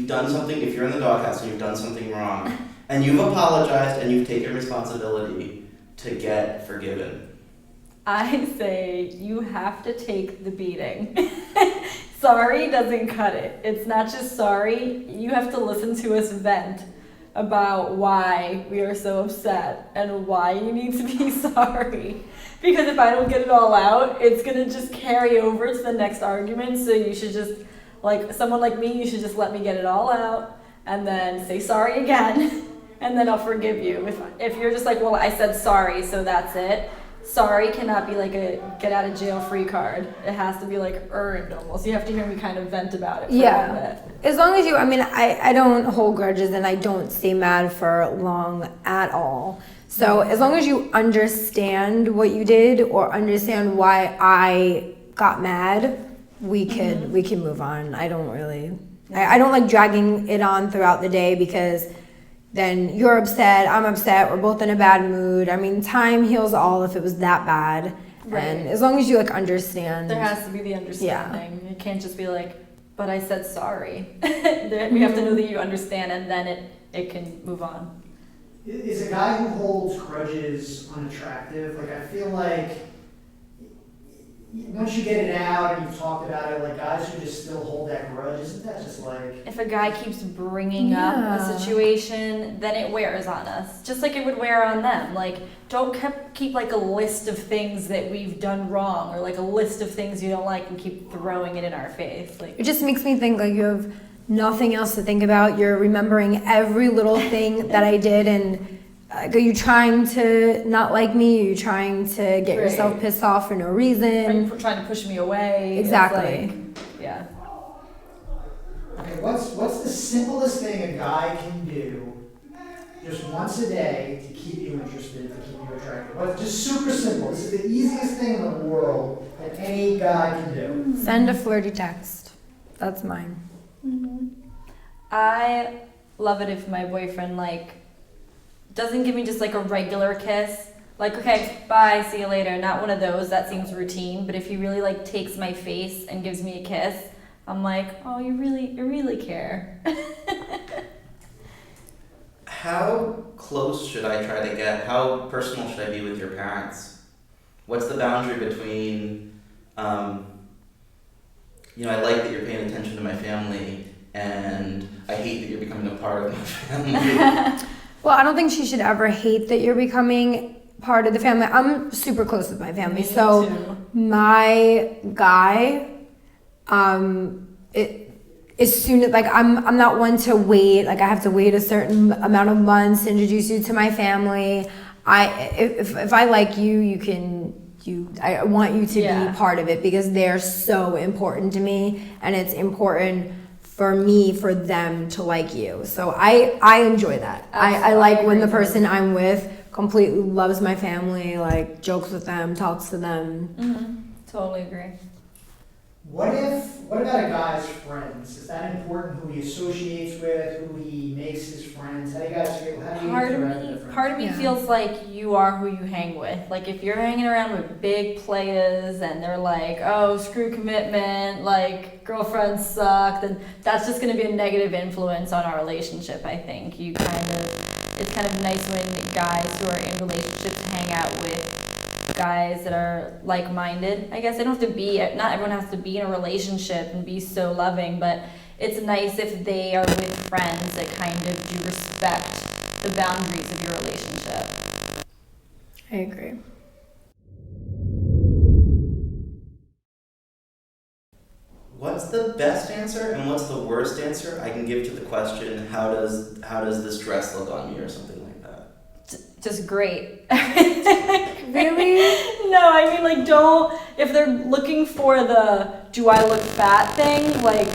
you've done something, if you're in the doghouse and you've done something wrong, and you've apologized and you've taken responsibility to get forgiven? I say you have to take the beating. Sorry doesn't cut it. It's not just sorry. You have to listen to us vent about why we are so upset and why you need to be sorry. Because if I don't get it all out, it's gonna just carry over to the next argument. So you should just, like someone like me, you should just let me get it all out and then say sorry again, and then I'll forgive you. If you're just like, well, I said sorry, so that's it. Sorry cannot be like a get out of jail free card. It has to be like earned almost. You have to hear me kind of vent about it for a little bit. As long as you, I don't hold grudges and I don't stay mad for long at all. So as long as you understand what you did or understand why I got mad, we can move on. I don't really, I don't like dragging it on throughout the day because then you're upset, I'm upset, we're both in a bad mood. I mean, time heals all if it was that bad. Right. And as long as you like understand. There has to be the understanding. Yeah. It can't just be like, but I said sorry. We have to know that you understand and then it can move on. Is a guy who holds grudges unattractive? Like, I feel like once you get it out and you've talked about it, like guys who just still hold that grudge, isn't that just like... If a guy keeps bringing up a situation, then it wears on us. Just like it would wear on them. Like, don't keep like a list of things that we've done wrong or like a list of things you don't like and keep throwing it in our face. Like, it just makes me think like you have nothing else to think about. You're remembering every little thing that I did, and are you trying to not like me? Are you trying to get yourself pissed off for no reason? Are you trying to push me away? Exactly. Like, yeah. Okay, what's the simplest thing a guy can do just once a day to keep you interested, to keep you attracted? What's just super simple? This is the easiest thing in the world that any guy can do. Send a flirty text. That's mine. Mm-hmm. I love it if my boyfriend doesn't give me just like a regular kiss, like, okay, bye, see you later. Not one of those, that seems routine. But if he really like takes my face and gives me a kiss, I'm like, oh, you really care. How close should I try to get? How personal should I be with your parents? What's the boundary between, I like that you're paying attention to my family, and I hate that you're becoming a part of my family? Well, I don't think she should ever hate that you're becoming part of the family. I'm super close with my family. So my guy, as soon as I'm not one to wait. Like, I have to wait a certain amount of months to introduce you to my family. If I like you, I want you to be part of it because they're so important to me, and it's important for me, for them to like you. So I enjoy that. I like when the person I'm with completely loves my family, like jokes with them, talks to them. Mm-hmm. Totally agree. What about a guy's friends? Is that important, who he associates with, who he makes his friends? How do you guys feel? How do you interact with friends? Part of me feels like you are who you hang with. Like, if you're hanging around with big players and they're like, oh, screw commitment, like girlfriends suck, then that's just going to be a negative influence on our relationship, I think. It's kind of nice when guys who are in relationships hang out with guys that are like-minded. I guess they don't have to be, not everyone has to be in a relationship and be so loving, but it's nice if they are with friends that kind of do respect the boundaries of your relationship. I agree. What's the best answer and what's the worst answer I can give to the question, how does this dress look on me, or something like that? Just great. Really? No, I mean, like, if they're looking for the do I look fat thing, like,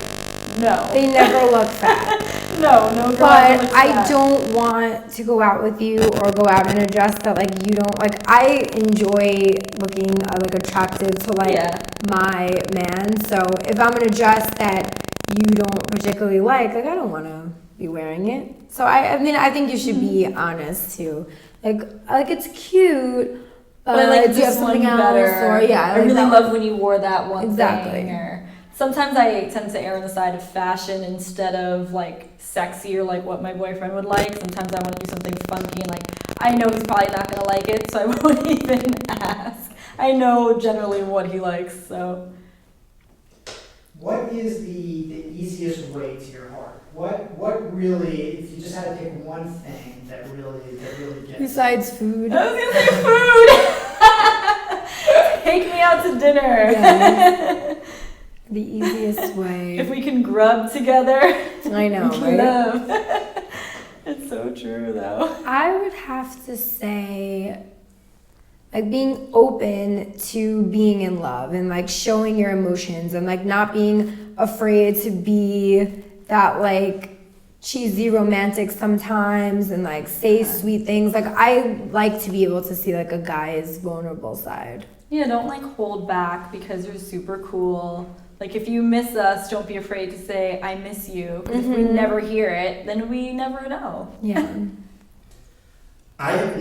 no. They never look fat. No girl but ever looks I fat. don't want to go out with you or go out in a dress that like you don't like. I enjoy looking like attractive to my man. So if I'm in a dress that you don't particularly like I don't want to be wearing it. So I think you should be honest too. Like it's cute. But I like do you have this one something else? better. Or I really love when you wore that one exactly. thing. Or sometimes I tend to err on the side of fashion instead of like sexy or like what my boyfriend would like. Sometimes I want to do something funky and like I know he's probably not gonna like it, so I won't even ask. I know generally what he likes, so. What is the easiest way to your heart? What really, if you just had to pick one thing that really gets you? Besides food. I was gonna say food. Take me out to dinner. Yeah. The easiest way. If we can grub together. I know, right? Love. It's so true, though. I would have to say, like, being open to being in love and like showing your emotions and like not being afraid to be that like cheesy romantic sometimes and like say sweet things. Like, I like to be able to see like a guy's vulnerable side. Yeah, don't like hold back because you're super cool. Like, if you miss us, don't be afraid to say, I miss you. Because if we never hear it, then we never know. Yeah. I've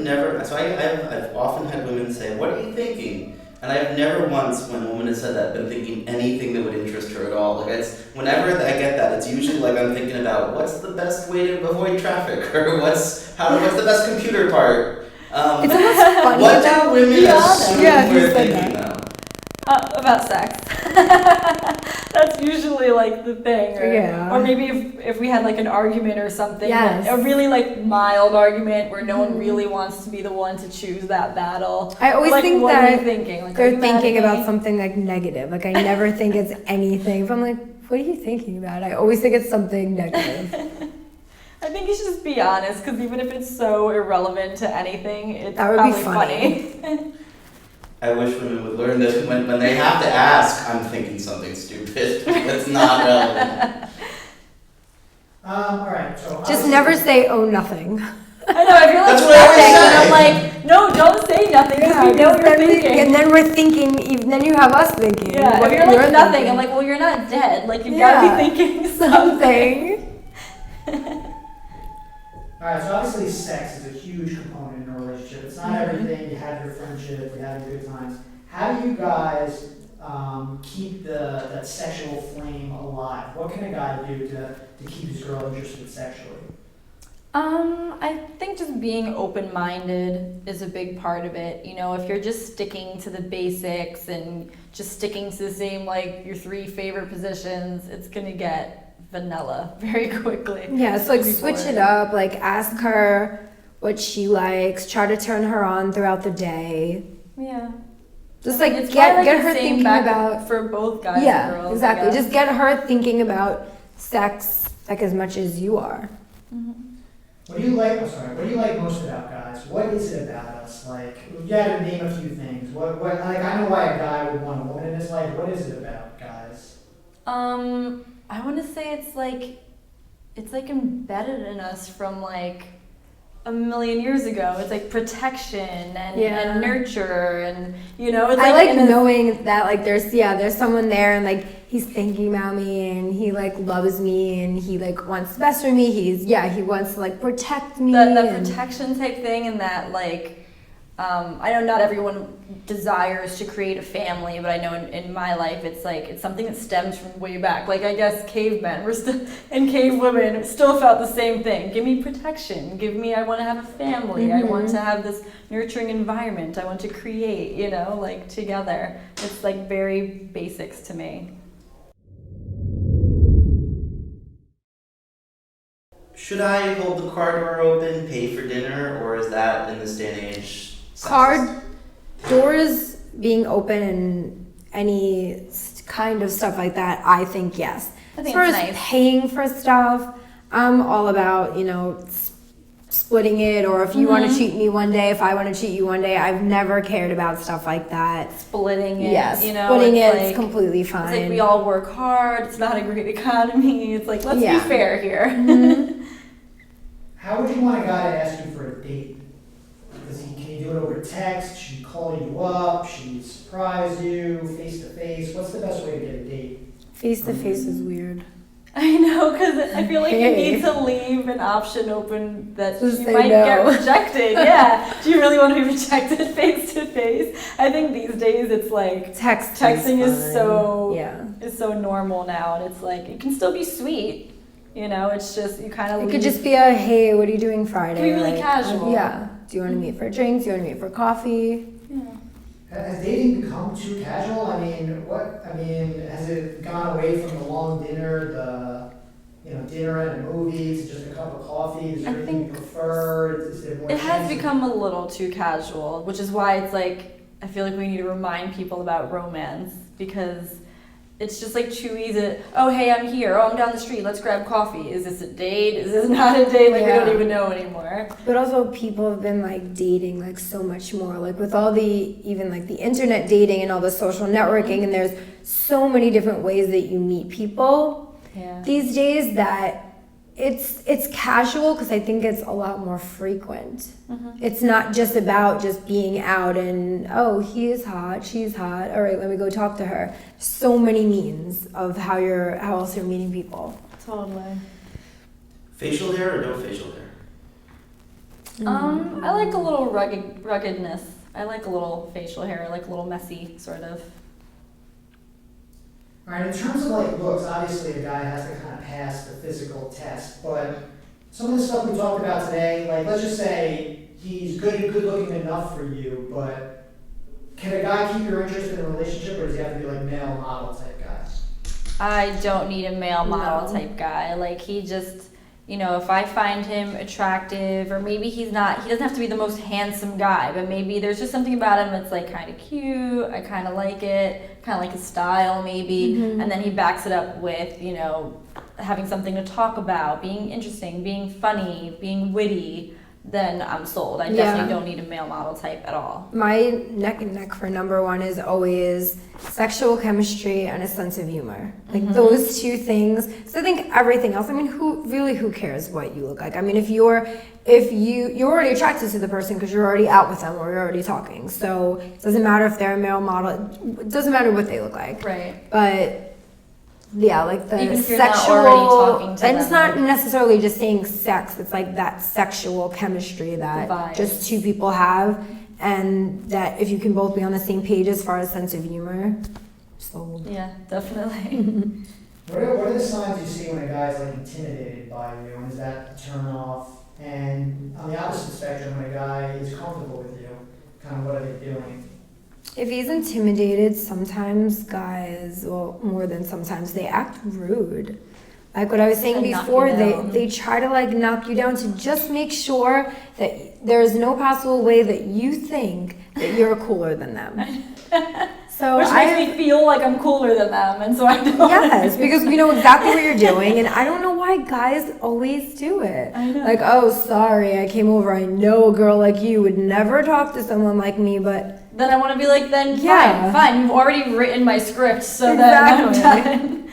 often had women say, what are you thinking? And I've never once, when a woman has said that, been thinking anything that would interest her at all. Like, it's, whenever I get that, it's usually like I'm thinking about what's the best way to avoid traffic, or what's the best computer part. It's almost funny. What do women assume Yeah, we're you said thinking though? About sex. That's usually like the thing. Or maybe if we had like an argument or something. Yes. A really like mild argument where no one really wants to be the one to choose that battle. I always like, think what that are you thinking? Like, they're thinking about something like negative. Like, I never think it's anything. If I'm like, what are you thinking about? I always think it's something negative. I think you should just be honest, because even if it's so irrelevant to anything, it's That would be probably funny. I wish women would learn this. When they have to ask, I'm thinking something stupid. That's not relevant. All right. So Just obviously- never say, oh, nothing. I know, I feel like That's what I always nothing, say. and I'm like, no, don't say nothing, because we know what you're thinking. And then we're thinking, then you have us thinking. Yeah, what if you're like nothing, thinking. I'm like, well, you're not dead. Like, you've Yeah. got to be thinking something. Something. All right, so obviously sex is a huge component in a relationship. It's not everything. You have your friendship, you have your good times. How do you guys keep that sexual flame alive? What can a guy do to keep his girl interested sexually? I think just being open-minded is a big part of it. You know, if you're just sticking to the basics and just sticking to the same, like, your 3 favorite positions, it's gonna get vanilla very quickly. Yeah, so like Before. switch it up, like ask her what she likes, try to turn her on throughout the day. Yeah. Just like It's get probably, like, her the same thinking back about for both guys and yeah, girls. I exactly. guess. Just get her thinking about sex like as much as you are. What do you like? I'm sorry. What do you like most about guys? What is it about us? Like, you had to name a few things. What? Like, I know why a guy would want a woman in his life. What is it about guys? I want to say it's like embedded in us from like a million years ago. It's like protection and nurture and, you know, it's I like in a- knowing that like there's someone there and like he's thinking about me and he like loves me and he like wants the best for me. He wants to like protect me. that and- protection type thing, and that like I know not everyone desires to create a family, but I know in my life it's something that stems from way back. Like, I guess cavemen and cave women still felt the same thing. Give me protection. I want to have a family. I want to have this nurturing environment. I want to create, you know, like together. It's like very basics to me. Should I hold the car door open, pay for dinner, or is that in this day and age? Car doors being open and any kind of stuff like that, I think yes. I think as far it's as nice. paying for stuff, I'm all about, you know, splitting it, or if you want to treat me one day, if I want to treat you one day. I've never cared about stuff like that. Splitting it, Yes, you know, splitting it's it's like- completely fine. It's like we all work hard. It's not a great economy. It's like, let's Yeah. be fair here. How would you want a guy to ask you for a date? Can you do it over text? Should he call you up? Should he surprise you face to face? What's the best way to get a date? Face to face is weird. I know, because I feel like Hey. you need to leave an option open that Just you say might no. get rejected. Yeah. Do you really want to be rejected face to face? I think these days it's like texting is fine. so Yeah. is so normal now, and it's like it can still be sweet. You know, it's just you kind of It could just be a, hey, what are you doing Friday? It could be really Like, casual. Yeah. Do you want to meet for drinks? Do you want to meet for coffee? yeah. Has dating become too casual? Has it gone away from the long dinner, dinner and a movie to just a cup of coffee? Is there I anything you think prefer? Is there more It has chance of- become a little too casual, which is why it's like I feel like we need to remind people about romance because it's just like too easy. Oh, hey, I'm here. Oh, I'm down the street. Let's grab coffee. Is this a date? Is this not a date? Like we Yeah. don't even know anymore. But also people have been like dating like so much more. Like with all the even like the internet dating and all the social networking and there's so many different ways that you meet people Yeah. these days that it's casual because I think it's a lot more frequent. It's not just about just being out and oh he is hot, she's hot. All right, let me go talk to her. So many means of how else you're meeting people. Totally. Facial hair or no facial hair? I like a little ruggedness. I like a little facial hair. I like a little messy sort of. All right, in terms of like looks, obviously a guy has to kind of pass the physical test, but some of the stuff we talked about today, like let's just say he's good looking enough for you, but can a guy keep your interest in a relationship or does he have to be like male model type guy? I don't need a male model No. type guy. Like he just, if I find him attractive, or maybe he doesn't have to be the most handsome guy, but maybe there's just something about him that's like kind of cute. I kind of like it, kind of like his style maybe. And then he backs it up with, having something to talk about, being interesting, being funny, being witty. Then I'm sold. I definitely Yeah. don't need a male model type at all. My neck and neck for number one is always sexual chemistry and a sense of humor. Like those two things. So I think everything else, who cares what you look like? I mean, if you're already attracted to the person because you're already out with them or you're already talking. So it doesn't matter if they're a male model. It doesn't matter what they look like. Right. But yeah, like the Even if you're not sexual, already talking to and it's them. not necessarily just saying sex. It's like that sexual chemistry that vibes. just two people have, and that if you can both be on the same page as far as sense of humor, sold. Yeah, definitely. What are the signs you see when a guy's like intimidated by you, and is that a turn off? And on the opposite spectrum, when a guy is comfortable with you, kind of what are they doing? If he's intimidated, sometimes guys, well, more than sometimes, they act rude. Like what I was saying Like knock before, you down. they try to like knock you down to just make sure that there is no possible way that you think that you're cooler than them. So Which makes me feel like I'm cooler than them, and so I don't. yes, because we know exactly what you're doing, and I don't know why guys always do it. I know. Like, oh, sorry, I came over. I know a girl like you would never talk to someone like me, but Then I want to be like, then Yeah. fine. You've already written my script, so Exactly. then I'm done.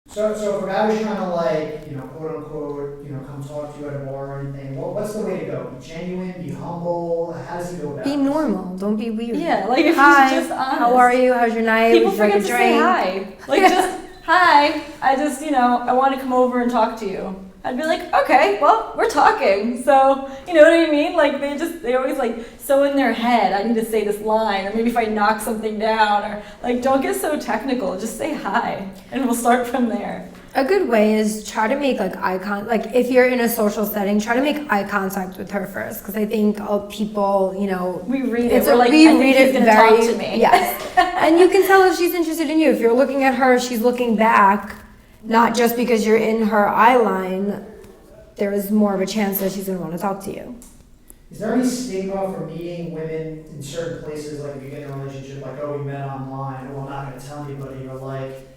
So if a guy was trying to like, quote unquote, come talk to you at a bar or anything, what's the way to go? Be genuine, be humble, how does he go about be it? normal. Don't be weird. Yeah, like if Hi, he's just honest. how are you? How's your night? People Would you like forget a to say drink? hi. Like just hi. I just I want to come over and talk to you. I'd be like, okay, well, we're talking. So, you know what I mean? Like they always like so in their head, I need to say this line, or maybe if I knock something down, or like don't get so technical. Just say hi, and we'll start from there. A good way is try to make like like if you're in a social setting, try to make eye contact with her first, because I think people, We read it. it's We're a, like, we I think read he's it gonna very talk to me. yes, and you can tell if she's interested in you. If you're looking at her, she's looking back, not just because you're in her eye line. There is more of a chance that she's going to want to talk to you. Is there any stigma for meeting women in certain places, like if you get in a relationship, like, oh, we met online, or I'm not going to tell anybody, or like,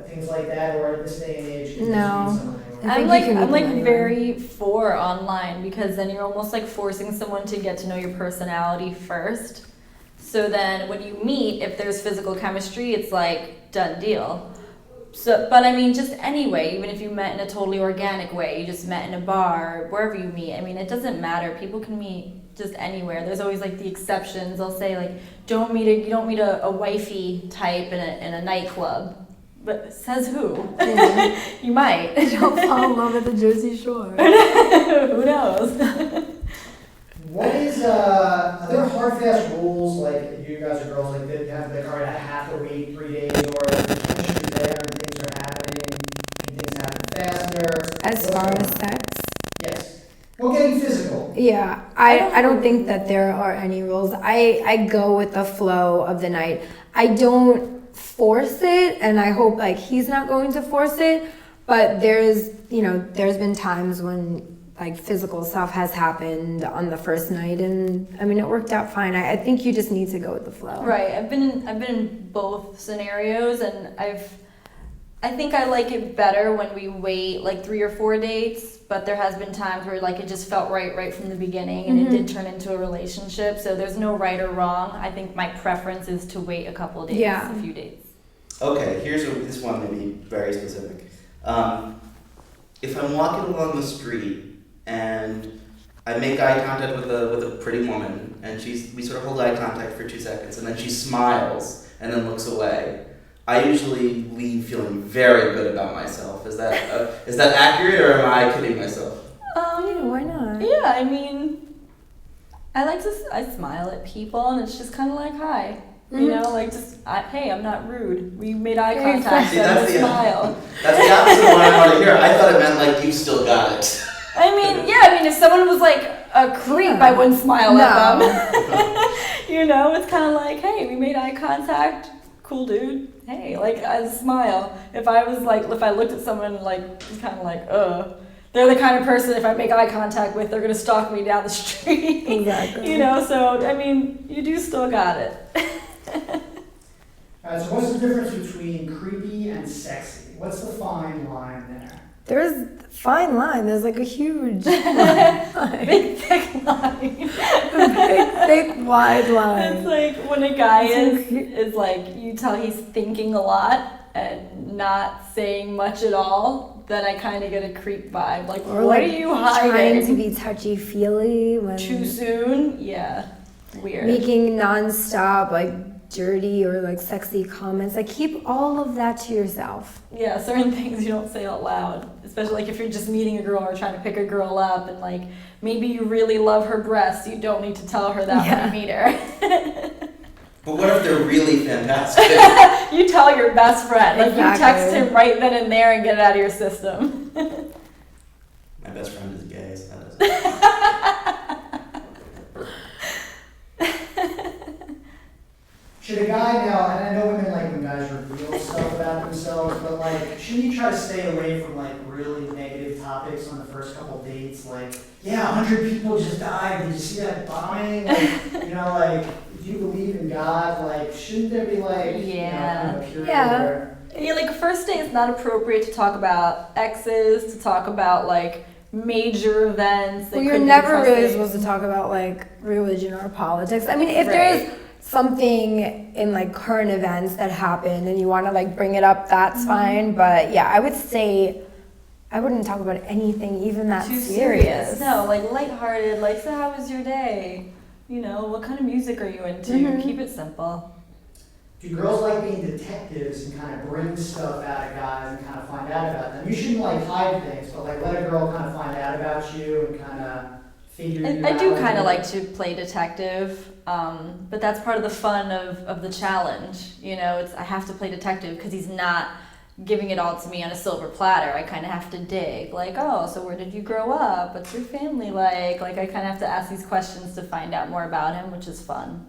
things like that, or at this day and age, can you No. just meet someone anywhere? I think you can I'm meet like them anywhere. very for online, because then you're almost like forcing someone to get to know your personality first. So then when you meet, if there's physical chemistry, it's like done deal. So, but I mean, just anyway, even if you met in a totally organic way, you just met in a bar, wherever you meet. I mean, it doesn't matter. People can meet just anywhere. There's always like the exceptions. They'll say like, you don't meet a wifey type in a nightclub. But says who? You might. Don't fall in love with the Jersey Shore. Who knows? What is, are there hard fast rules, like, you guys are girls, like, that you have to have to wait 3 days, or if the tension is there and things are happening, and things happen faster? As far as sex? Yes. Well, getting physical. Yeah, I don't think that there are any rules. I go with the flow of the night. I don't force it, and I hope like he's not going to force it, but there's been times when like physical stuff has happened on the first night, and I mean it worked out fine. I think you just need to go with the flow. Right. I've been in both scenarios, and I think I like it better when we wait like 3 or 4 dates, but there has been times where like it just felt right from the beginning, and it did turn into a relationship. So there's no right or wrong. I think my preference is to wait a couple of days, Yeah. a few dates. Okay, this one may be very specific. If I'm walking along the street and I make eye contact with a pretty woman, and we sort of hold eye contact for 2 seconds, and then she smiles and then looks away, I usually leave feeling very good about myself. Is that accurate, or am I kidding myself? Yeah, why not? Yeah, I mean, I smile at people, and it's just kind of like hi. You know, like hey, I'm not rude. We made eye contact and a smile. That's the opposite of what I want to hear. I thought it meant like you still got it. I mean, if someone was like a creep, I wouldn't smile at them. You know, it's kind of like, hey, we made eye contact. Cool, dude. Hey, like I smile. If I looked at someone like, it's kind of like, they're the kind of person if I make eye contact with, they're gonna stalk me down the street. Exactly. You know, so I mean, you do still got it. Alright, so what's the difference between creepy and sexy? What's the fine line there? There's a fine line. There's like a huge line. Big thick line. Big, thick, wide line. It's like when a guy It's is like, you tell he's thinking a lot and not saying much at all, then I kind of get a creep vibe. Like, Or what like are you trying hiding? to be touchy-feely when Too soon? Yeah. Weird. making non-stop like dirty or like sexy comments. Like keep all of that to yourself. Yeah, certain things you don't say out loud, especially like if you're just meeting a girl or trying to pick a girl up, and like maybe you really love her breasts, you don't need to tell her that when you meet her. But what if they're really fantastic? You tell your best friend. Like you text Exactly. him right then and there and get it out of your system. My best friend is gay, so that doesn't. Should a guy now, and I know women like when guys reveal stuff about themselves, but like, shouldn't you try to stay away from like really negative topics on the first couple dates? Like, yeah, 100 people just died. Did you see that bombing? Like, like, do you believe in God? Like, shouldn't there be like, kind of a period where... Yeah, like first date is not appropriate to talk about exes, to talk about like major events. Well, you're never really supposed to talk about like religion or politics. I mean, if there is something in like current events that happened and you want to like bring it up, that's fine. But yeah, I would say I wouldn't talk about anything even that too serious. No, like lighthearted. Like, so how was your day? You know, what kind of music are you into? Keep it simple. Do girls like being detectives and kind of bring stuff out of guys and kind of find out about them? You shouldn't like hide things, but like let a girl kind of find out about you and kind of figure you out. I do kind of like to play detective, but that's part of the fun of the challenge. You know, I have to play detective because he's not giving it all to me on a silver platter. I kind of have to dig, like, oh, so where did you grow up? What's your family like? Like, I kind of have to ask these questions to find out more about him, which is fun.